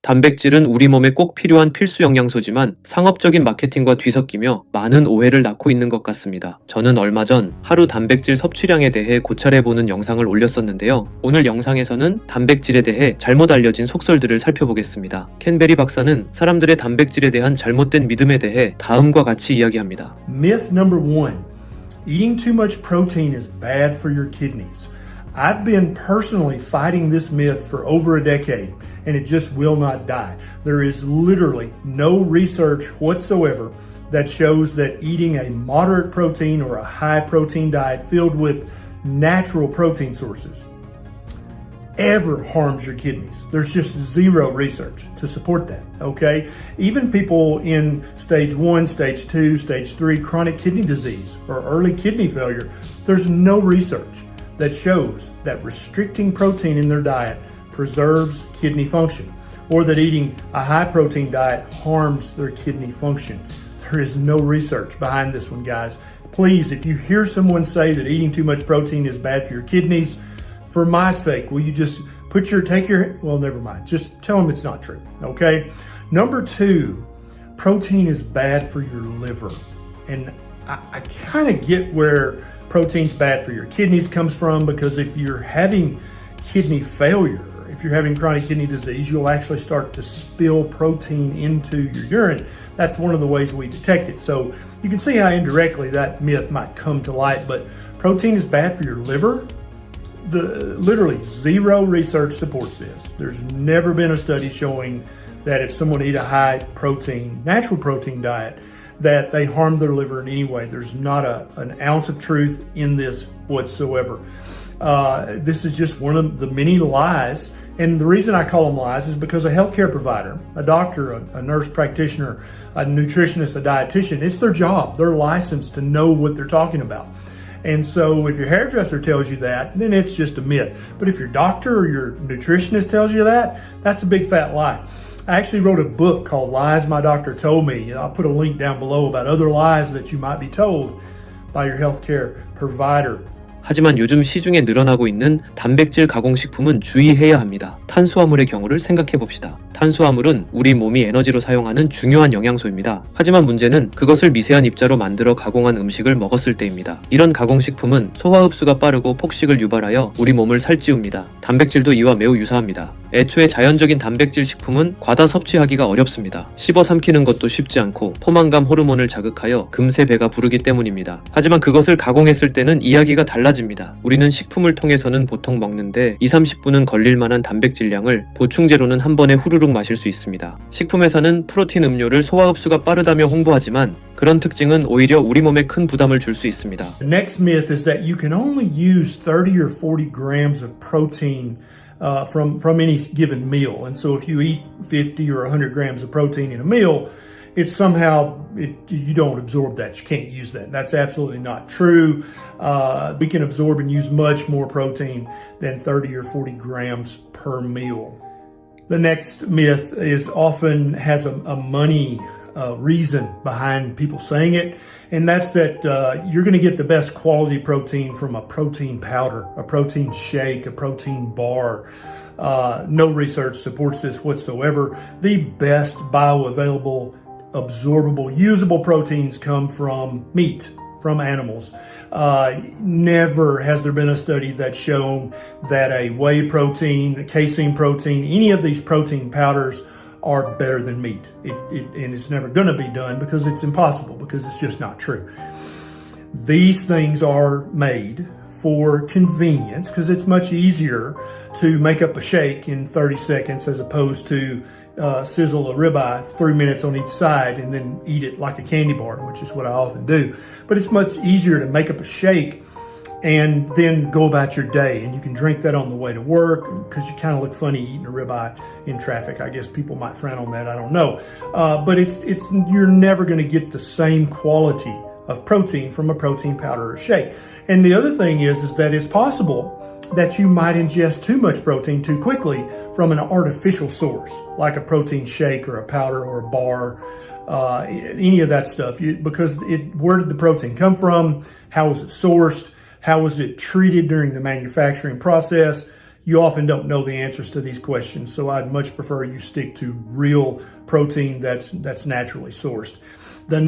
단백질은 우리 몸에 꼭 필요한 필수 영양소지만 상업적인 마케팅과 뒤섞이며 많은 오해를 낳고 있는 것 같습니다. 저는 얼마 전 하루 단백질 섭취량에 대해 고찰해보는 영상을 올렸었는데요. 오늘 영상에서는 단백질에 대해 잘못 알려진 속설들을 살펴보겠습니다. 켄베리 박사는 사람들의 단백질에 대한 잘못된 믿음에 대해 다음과 같이 이야기합니다. Myth number one, eating too much protein is bad for your kidneys. I've been personally fighting this myth for over a decade, and it just will not die. There is literally no research whatsoever that shows that eating a moderate protein or a high protein diet filled with natural protein sources ever harms your kidneys. There's just zero research to support that, okay? Even people in stage 1, stage 2, stage 3 chronic kidney disease or early kidney failure, there's no research that shows that restricting protein in their diet preserves kidney function or that eating a high protein diet harms their kidney function. There is no research behind this one, guys. Please, if you hear someone say that eating too much protein is bad for your kidneys, for my sake, will you just never mind. Just tell them it's not true, okay? Number two, protein is bad for your liver. And I kind of get where protein's bad for your kidneys comes from, because if you're having kidney failure, if you're having chronic kidney disease, you'll actually start to spill protein into your urine. That's one of the ways we detect it. So you can see how indirectly that myth might come to light, but protein is bad for your liver. Literally zero research supports this. There's never been a study showing that if someone eat a high protein, natural protein diet, that they harm their liver in any way. There's not an ounce of truth in this whatsoever. This is just one of the many lies. And the reason I call them lies is because a healthcare provider, a doctor, a nurse practitioner, a nutritionist, a dietitian, it's their job. They're licensed to know what they're talking about. And so if your hairdresser tells you that, then it's just a myth. But if your doctor or your nutritionist tells you that, that's a big fat lie. I actually wrote a book called Lies My Doctor Told Me. I'll put a link down below about other lies that you might be told by your healthcare provider. 하지만 요즘 시중에 늘어나고 있는 단백질 가공식품은 주의해야 합니다. 탄수화물의 경우를 생각해 봅시다. 탄수화물은 우리 몸이 에너지로 사용하는 중요한 영양소입니다. 하지만 문제는 그것을 미세한 입자로 만들어 가공한 음식을 먹었을 때입니다. 이런 가공식품은 소화 흡수가 빠르고 폭식을 유발하여 우리 몸을 살찌웁니다. 단백질도 이와 매우 유사합니다. 애초에 자연적인 단백질 식품은 과다 섭취하기가 어렵습니다. 씹어 삼키는 것도 쉽지 않고 포만감 호르몬을 자극하여 금세 배가 부르기 때문입니다. 하지만 그것을 가공했을 때는 이야기가 달라집니다. 우리는 식품을 통해서는 보통 먹는데 20-30분은 걸릴 만한 단백질량을 보충제로는 한 번에 후루룩 마실 수 있습니다. 식품에서는 프로틴 음료를 소화 흡수가 빠르다며 홍보하지만 그런 특징은 오히려 우리 몸에 큰 부담을 줄 수 있습니다. The next myth is that you can only use 30 or 40 grams of protein from any given meal. And so if you eat 50 or 100 grams of protein in a meal, it's somehow, you don't absorb that. You can't use that. That's absolutely not true. We can absorb and use much more protein than 30 or 40 grams per meal. The next myth is often has a money reason behind people saying it, and that's that you're going to get the best quality protein from a protein powder, a protein shake, a protein bar. No research supports this whatsoever. The best bioavailable, absorbable, usable proteins come from meat, from animals. Never has there been a study that's shown that a whey protein, a casein protein, any of these protein powders are better than meat. And it's never going to be done because it's impossible, because it's just not true. These things are made for convenience because it's much easier to make up a shake in 30 seconds as opposed to sizzle a ribeye 3 minutes on each side and then eat it like a candy bar, which is what I often do. But it's much easier to make up a shake and then go about your day. And you can drink that on the way to work because you kind of look funny eating a ribeye in traffic. I guess people might frown on that. I don't know. But you're never going to get the same quality of protein from a protein powder or shake. And the other thing is that it's possible that you might ingest too much protein too quickly from an artificial source, like a protein shake or a powder or a bar, any of that stuff. Because where did the protein come from? How was it sourced? How was it treated during the manufacturing process? you often don't know the answers to these questions, so I'd much prefer you stick to real protein that's naturally sourced.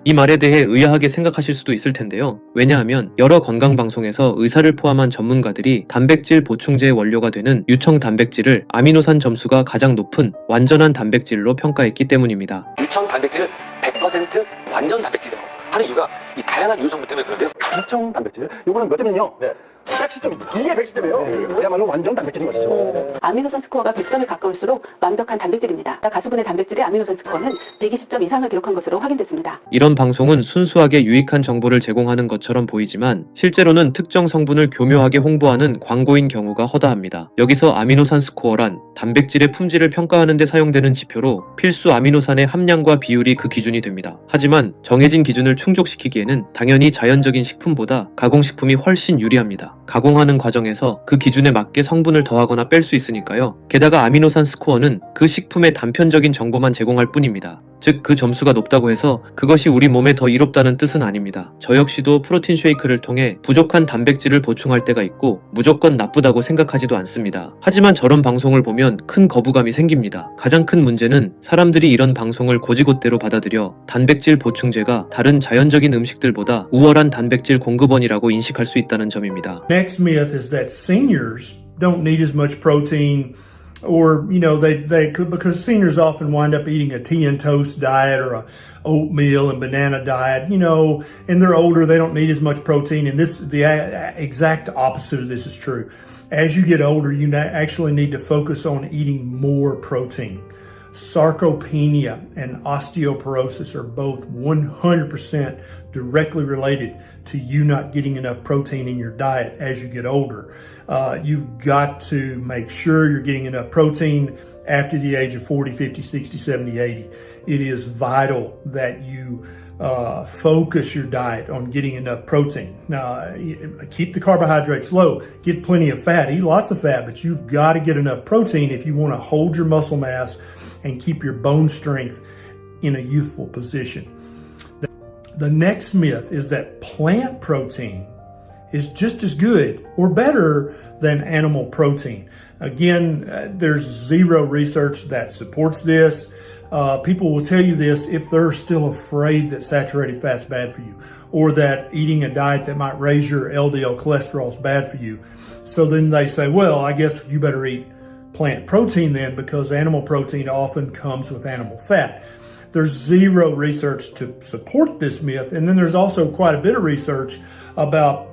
이 말에 대해 의아하게 생각하실 수도 있을 텐데요. 왜냐하면 여러 건강방송에서 의사를 포함한 전문가들이 단백질 보충제의 원료가 되는 유청 단백질을 아미노산 점수가 가장 높은 완전한 단백질로 평가했기 때문입니다. 유청 단백질은 100% 완전 단백질이라고 하는 이유가 이 다양한 유효 성분 때문에 그런데요. 유청 단백질 요거는 몇 점이냐? 110점입니다. 이게 110점이에요. 그야말로 완전 단백질인 것이죠. 아미노산 스코어가 100점에 가까울수록 완벽한 단백질입니다. 가수분해 단백질의 아미노산 스코어는 120점 이상을 기록한 것으로 확인됐습니다. 이런 방송은 순수하게 유익한 정보를 제공하는 것처럼 보이지만 실제로는 특정 성분을 교묘하게 홍보하는 광고인 경우가 허다합니다. 여기서 아미노산 스코어란 단백질의 품질을 평가하는 데 사용되는 지표로 필수 아미노산의 함량과 비율이 그 기준이 됩니다. 하지만 정해진 기준을 충족시키기에는 당연히 자연적인 식품보다 가공식품이 훨씬 유리합니다. 가공하는 과정에서 그 기준에 맞게 성분을 더하거나 뺄 수 있으니까요. 게다가 아미노산 스코어는 그 식품의 단편적인 정보만 제공할 뿐입니다. 즉 그 점수가 높다고 해서 그것이 우리 몸에 더 이롭다는 뜻은 아닙니다. 저 역시도 프로틴 쉐이크를 통해 부족한 단백질을 보충할 때가 있고 무조건 나쁘다고 생각하지도 않습니다. 하지만 저런 방송을 보면 큰 거부감이 생깁니다. 가장 큰 문제는 사람들이 이런 방송을 고지곳대로 받아들여 단백질 보충제가 다른 자연적인 음식들보다 우월한 단백질 공급원이라고 인식할 수 있다는 점입니다. Next myth is that seniors don't need as much protein, or they could, because seniors often wind up eating a tea and toast diet or a oatmeal and banana diet, and they're older, they don't need as much protein. And the exact opposite of this is true. As you get older, you actually need to focus on eating more protein. Sarcopenia and osteoporosis are both 100% directly related to you not getting enough protein in your diet as you get older. You've got to make sure you're getting enough protein after the age of 40, 50, 60, 70, 80. It is vital that you focus your diet on getting enough protein. Now, keep the carbohydrates low, get plenty of fat, eat lots of fat, but you've got to get enough protein if you want to hold your muscle mass and keep your bone strength in a youthful position. The next myth is that plant protein is just as good or better than animal protein. Again, there's zero research that supports this. People will tell you this if they're still afraid that saturated fat's bad for you, or that eating a diet that might raise your LDL cholesterol is bad for you. So then they say, well, I guess you better eat plant protein then, because animal protein often comes with animal fat. There's zero research to support this myth, and then there's also quite a bit of research about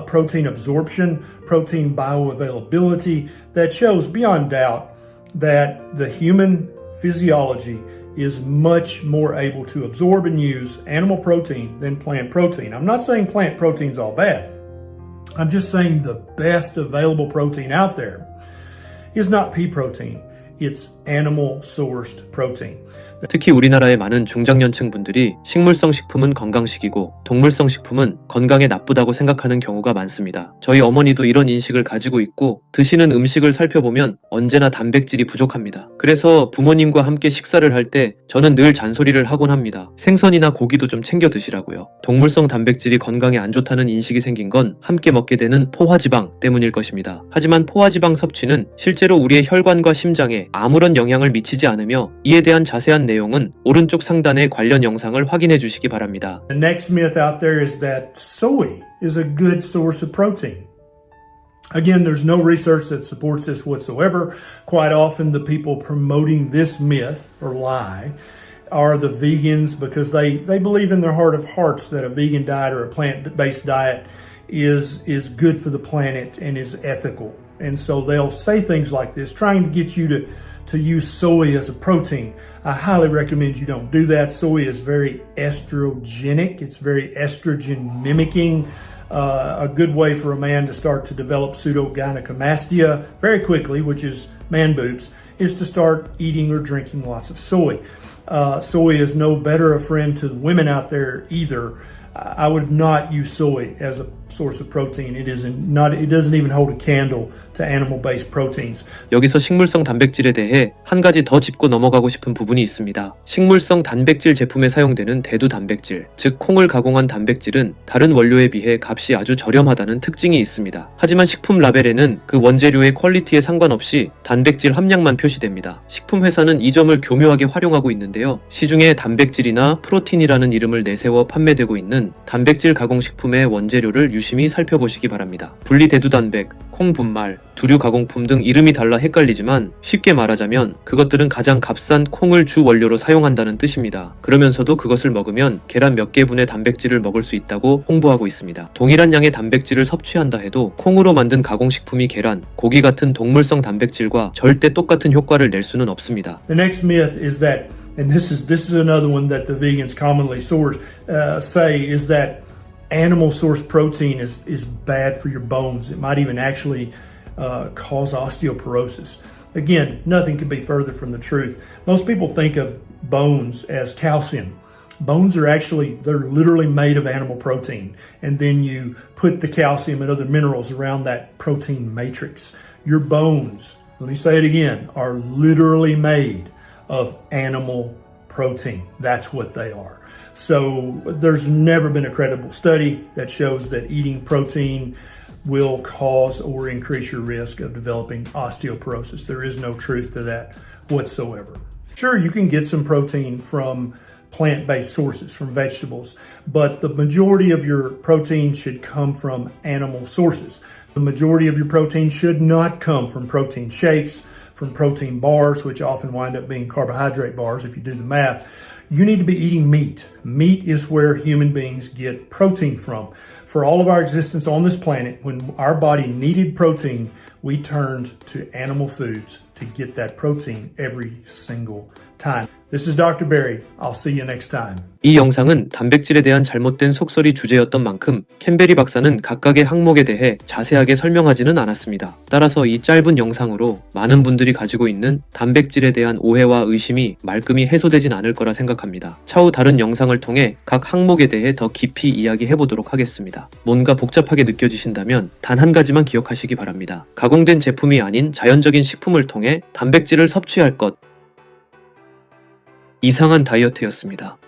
protein absorption, protein bioavailability, that shows beyond doubt that the human physiology is much more able to absorb and use animal protein than plant protein. I'm not saying plant protein's all bad. I'm just saying the best available protein out there is not pea protein. It's animal-sourced protein. 특히 우리나라의 많은 중장년층 분들이 식물성 식품은 건강식이고 동물성 식품은 건강에 나쁘다고 생각하는 경우가 많습니다. 저희 어머니도 이런 인식을 가지고 있고 드시는 음식을 살펴보면 언제나 단백질이 부족합니다. 그래서 부모님과 함께 식사를 할 때 저는 늘 잔소리를 하곤 합니다. 생선이나 고기도 좀 챙겨 드시라고요. 동물성 단백질이 건강에 안 좋다는 인식이 생긴 건 함께 먹게 되는 포화지방 때문일 것입니다. 하지만 포화지방 섭취는 실제로 우리의 혈관과 심장에 아무런 영향을 미치지 않으며 이에 대한 자세한 내용은 오른쪽 상단의 관련 영상을 확인해 주시기 바랍니다. The next myth out there is that soy is a good source of protein. Again, there's no research that supports this whatsoever. Quite often the people promoting this myth or lie are the vegans, because they believe in their heart of hearts that a vegan diet or a plant-based diet is good for the planet and is ethical. And so they'll say things like this, trying to get you to use soy as a protein. I highly recommend you don't do that. Soy is very estrogenic. It's very estrogen mimicking. A good way for a man to start to develop pseudogynecomastia very quickly, which is man boobs, is to start eating or drinking lots of soy. Soy is no better a friend to women out there either. I would not use soy as a source of protein. It doesn't even hold a candle to animal-based proteins. 여기서 식물성 단백질에 대해 한 가지 더 짚고 넘어가고 싶은 부분이 있습니다. 식물성 단백질 제품에 사용되는 대두 단백질, 즉 콩을 가공한 단백질은 다른 원료에 비해 값이 아주 저렴하다는 특징이 있습니다. 하지만 식품 라벨에는 그 원재료의 퀄리티에 상관없이 단백질 함량만 표시됩니다. 식품 회사는 이 점을 교묘하게 활용하고 있는데요. 시중에 단백질이나 프로틴이라는 이름을 내세워 판매되고 있는 단백질 가공식품의 원재료를 유심히 살펴보시기 바랍니다. 분리 대두 단백, 콩 분말, 두류 가공품 등 이름이 달라 헷갈리지만 쉽게 말하자면 그것들은 가장 값싼 콩을 주 원료로 사용한다는 뜻입니다. 그러면서도 그것을 먹으면 계란 몇 개분의 단백질을 먹을 수 있다고 홍보하고 있습니다. 동일한 양의 단백질을 섭취한다 해도 콩으로 만든 가공식품이 계란, 고기 같은 동물성 단백질과 절대 똑같은 효과를 낼 수는 없습니다. The next myth is that, and this is another one that the vegans commonly say, is that animal source protein is bad for your bones. It might even actually cause osteoporosis. Again, nothing could be further from the truth. Most people think of bones as calcium. Bones are they're literally made of animal protein. And then you put the calcium and other minerals around that protein matrix. Your bones, let me say it again, are literally made of animal protein. That's what they are. So there's never been a credible study that shows that eating protein will cause or increase your risk of developing osteoporosis. There is no truth to that whatsoever. Sure, you can get some protein from plant-based sources, from vegetables, but the majority of your protein should come from animal sources. The majority of your protein should not come from protein shakes, from protein bars, which often wind up being carbohydrate bars if you do the math. You need to be eating meat. Meat is where human beings get protein from. For all of our existence on this planet, when our body needed protein, we turned to animal foods to get that protein every single time. This is Dr. Berry. I'll see you next time. 이 영상은 단백질에 대한 잘못된 속설이 주제였던 만큼 캠베리 박사는 각각의 항목에 대해 자세하게 설명하지는 않았습니다. 따라서 이 짧은 영상으로 많은 분들이 가지고 있는 단백질에 대한 오해와 의심이 말끔히 해소되진 않을 거라 생각합니다. 차후 다른 영상을 통해 각 항목에 대해 더 깊이 이야기해 보도록 하겠습니다. 뭔가 복잡하게 느껴지신다면 단 한 가지만 기억하시기 바랍니다. 가공된 제품이 아닌 자연적인 식품을 통해 단백질을 섭취할 것. 이상한 다이어트였습니다.